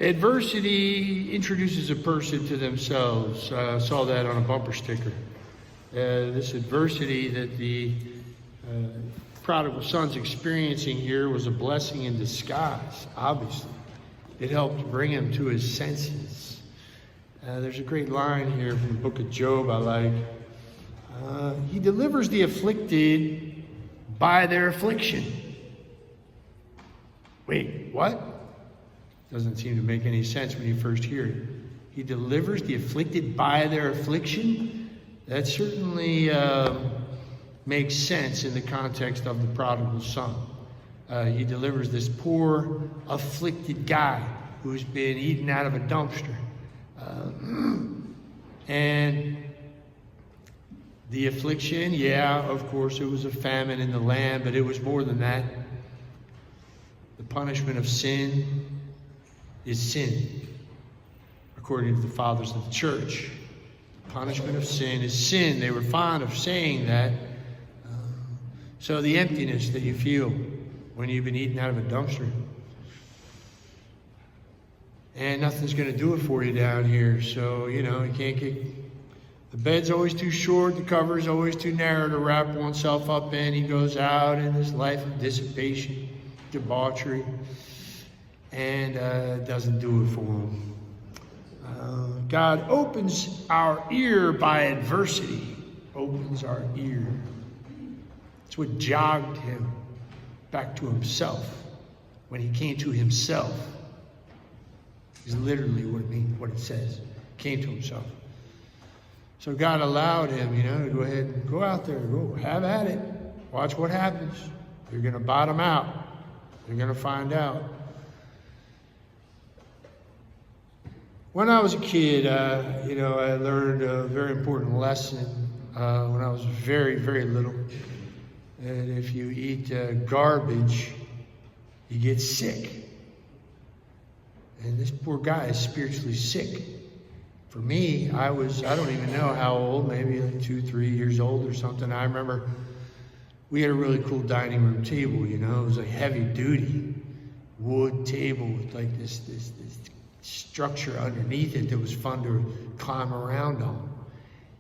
Adversity introduces a person to themselves. I saw that on a bumper sticker. This adversity that the prodigal son's experiencing here was a blessing in disguise, obviously. It helped bring him to his senses. There's a great line here from the book of Job I like. He delivers the afflicted by their affliction. Wait, what? Doesn't seem to make any sense when you first hear it. He delivers the afflicted by their affliction? That certainly makes sense in the context of the prodigal son. He delivers this poor, afflicted guy who's been eaten out of a dumpster. And the affliction, yeah, of course, it was a famine in the land, but it was more than that. The punishment of sin is sin, according to the fathers of the church. The punishment of sin is sin. They were fond of saying that. So the emptiness that you feel when you've been eaten out of a dumpster, and nothing's going to do it for you down here. So, you can't get... The bed's always too short, the cover's always too narrow to wrap oneself up in. He goes out in this life of dissipation, debauchery, and doesn't do it for him. God opens our ear by adversity. Opens our ear. It's what jogged him back to himself. When he came to himself, is literally what it means, what it says. Came to himself. So God allowed him, to go ahead and go out there, go have at it. Watch what happens. You're going to bottom out. You're going to find out. When I was a kid, I learned a very important lesson when I was very, very little. And if you eat garbage, you get sick. And this poor guy is spiritually sick. For me, I don't even know how old, maybe like 2-3 years old or something. I remember we had a really cool dining room table, It was a heavy duty wood table with like this structure underneath it that was fun to climb around on.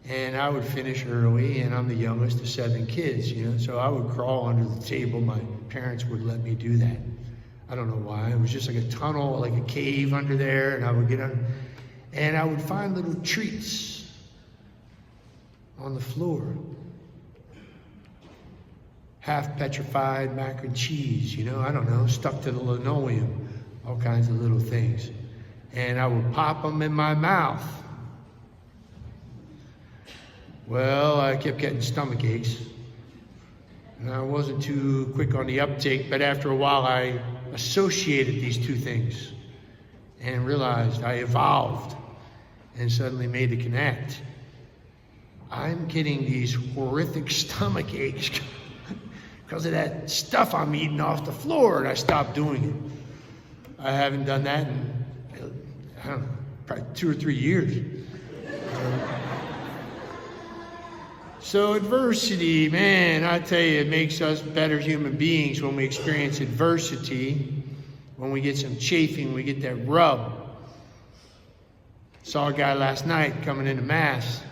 And I would finish early, and I'm the youngest of 7 kids, So I would crawl under the table. My parents would let me do that. I don't know why. It was just like a tunnel, like a cave under there, and I would get on, and I would find little treats on the floor. Half petrified mac and cheese, I don't know, stuck to the linoleum, all kinds of little things. And I would pop them in my mouth. Well, I kept getting stomach aches. And I wasn't too quick on the uptake, but after a while I associated these two things and realized I evolved and suddenly made the connect. I'm getting these horrific stomach aches because of that stuff I'm eating off the floor, and I stopped doing it. I haven't done that in, I don't know, probably 2 or 3 years. So adversity, man, I tell you, it makes us better human beings when we experience adversity. When we get some chafing, we get that rub. Saw a guy last night coming into Mass,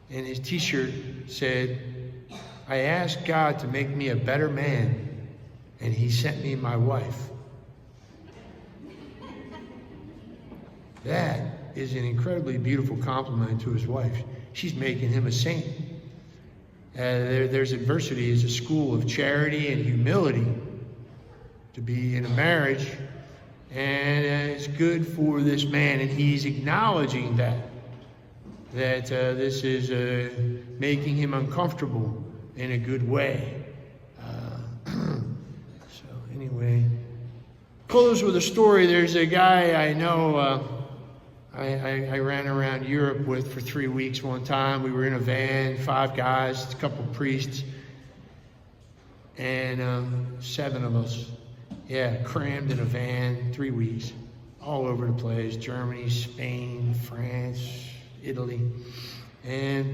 and his t-shirt said, "I asked God to make me a better man, and he sent me my wife." That is an incredibly beautiful compliment to his wife. She's making him a saint. There's adversity as a school of charity and humility to be in a marriage, and it's good for this man, and he's acknowledging that this is making him uncomfortable in a good way. So anyway, close with a story. There's a guy I know. I ran around Europe with for 3 weeks one time. We were in a van, 5 guys, a couple priests, and 7 of us. Yeah, crammed in a van, 3 weeks, all over the place. Germany, Spain, France, Italy. And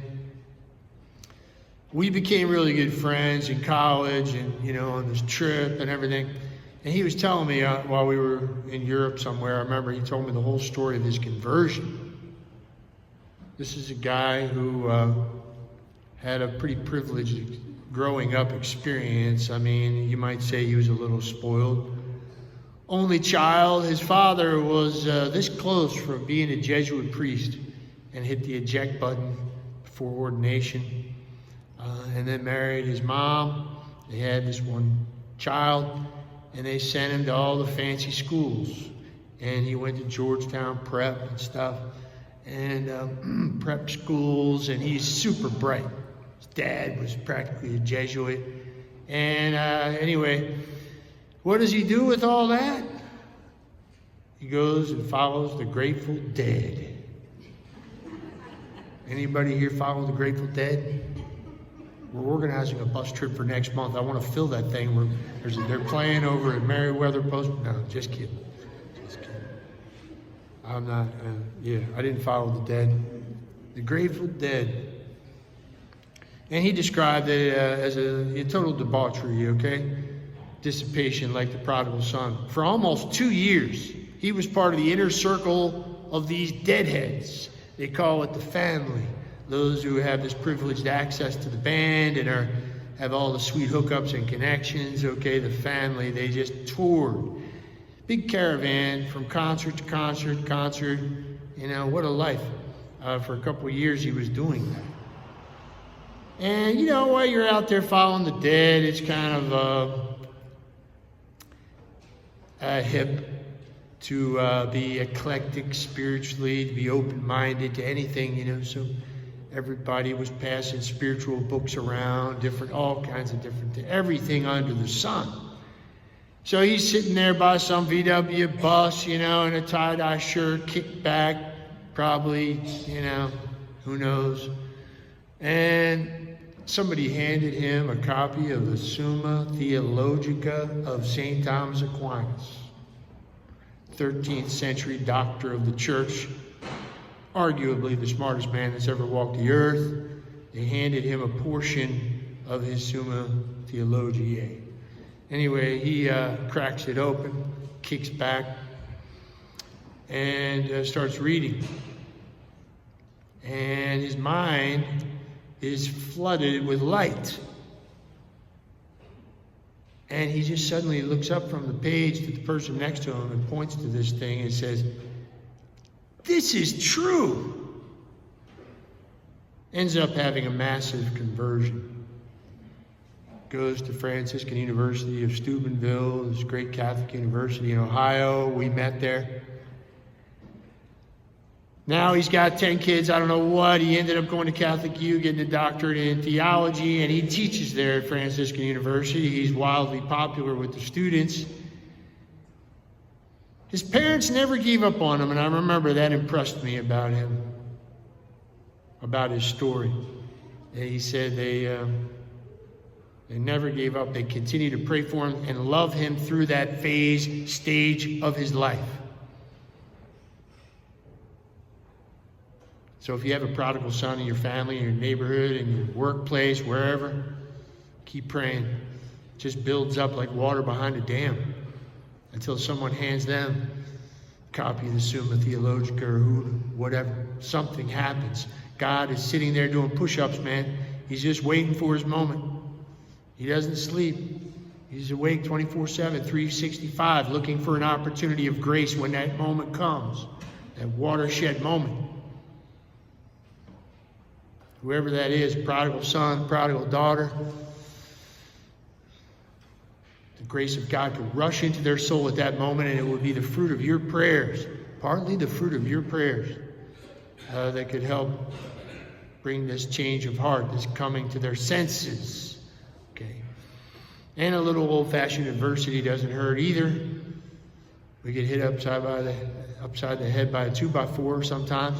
we became really good friends in college and, on this trip and everything. And he was telling me while we were in Europe somewhere, I remember he told me the whole story of his conversion. This is a guy who had a pretty privileged growing up experience. I mean, you might say he was a little spoiled. Only child. His father was this close from being a Jesuit priest and hit the eject button before ordination. And then married his mom. They had this one child. And they sent him to all the fancy schools. And he went to Georgetown Prep and stuff. And prep schools. And he's super bright. His dad was practically a Jesuit. And anyway, what does he do with all that? He goes and follows the Grateful Dead. Anybody here follow the Grateful Dead? We're organizing a bus trip for next month. I want to fill that thing. They're playing over at Merriweather Post. No, just kidding. Just kidding. I'm not. I didn't follow the Dead. The Grateful Dead. And he described it as a total debauchery, okay? Dissipation like the Prodigal Son. For almost 2 years, he was part of the inner circle of these deadheads. They call it the family. Those who have this privileged access to the band and have all the sweet hookups and connections, okay, the family, they just toured. Big caravan from concert to concert. You know, what a life. For a couple of years he was doing that. And, you know, while you're out there following the Dead, it's kind of hip to be eclectic spiritually, to be open-minded to anything, you know, so everybody was passing spiritual books around, all kinds of different things, everything under the sun. So he's sitting there by some VW bus, you know, in a tie-dye shirt, kicked back, probably, you know, who knows. And somebody handed him a copy of the Summa Theologica of St. Thomas Aquinas, 13th century doctor of the church, arguably the smartest man that's ever walked the earth. They handed him a portion of his Summa Theologiae. Anyway, he cracks it open, kicks back, and starts reading. And his mind is flooded with light. And he just suddenly looks up from the page to the person next to him and points to this thing and says, "This is true." Ends up having a massive conversion. Goes to Franciscan University of Steubenville, this great Catholic university in Ohio. We met there. Now he's got 10 kids, I don't know what. He ended up going to Catholic U, getting a doctorate in theology, and he teaches there at Franciscan University. He's wildly popular with the students. His parents never gave up on him, and I remember that impressed me about him, about his story. And he said they never gave up. They continued to pray for him and love him through that stage of his life. So if you have a prodigal son in your family, in your neighborhood, in your workplace, wherever, keep praying. It just builds up like water behind a dam until someone hands them a copy of the Summa Theologica or whatever. Something happens. God is sitting there doing push-ups, man. He's just waiting for his moment. He doesn't sleep. He's awake 24/7, 365, looking for an opportunity of grace when that moment comes, that watershed moment. Whoever that is, prodigal son, prodigal daughter, the grace of God could rush into their soul at that moment, and it would be the fruit of your prayers, partly the fruit of your prayers, that could help bring this change of heart, this coming to their senses. Okay. And a little old-fashioned adversity doesn't hurt either. We get hit upside the head by a 2x4 sometimes.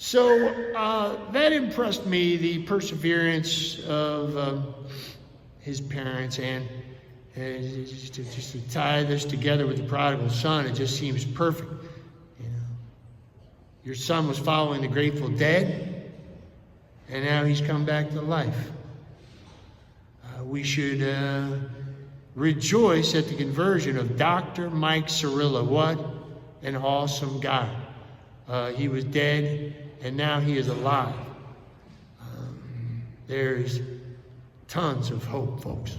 So that impressed me, the perseverance of his parents, and just to tie this together with the prodigal son, it just seems perfect. You know, your son was following the Grateful Dead, and now he's come back to life. We should rejoice at the conversion of Dr. Mike Cirillo. What an awesome guy. He was dead, and now he is alive. There's tons of hope, folks.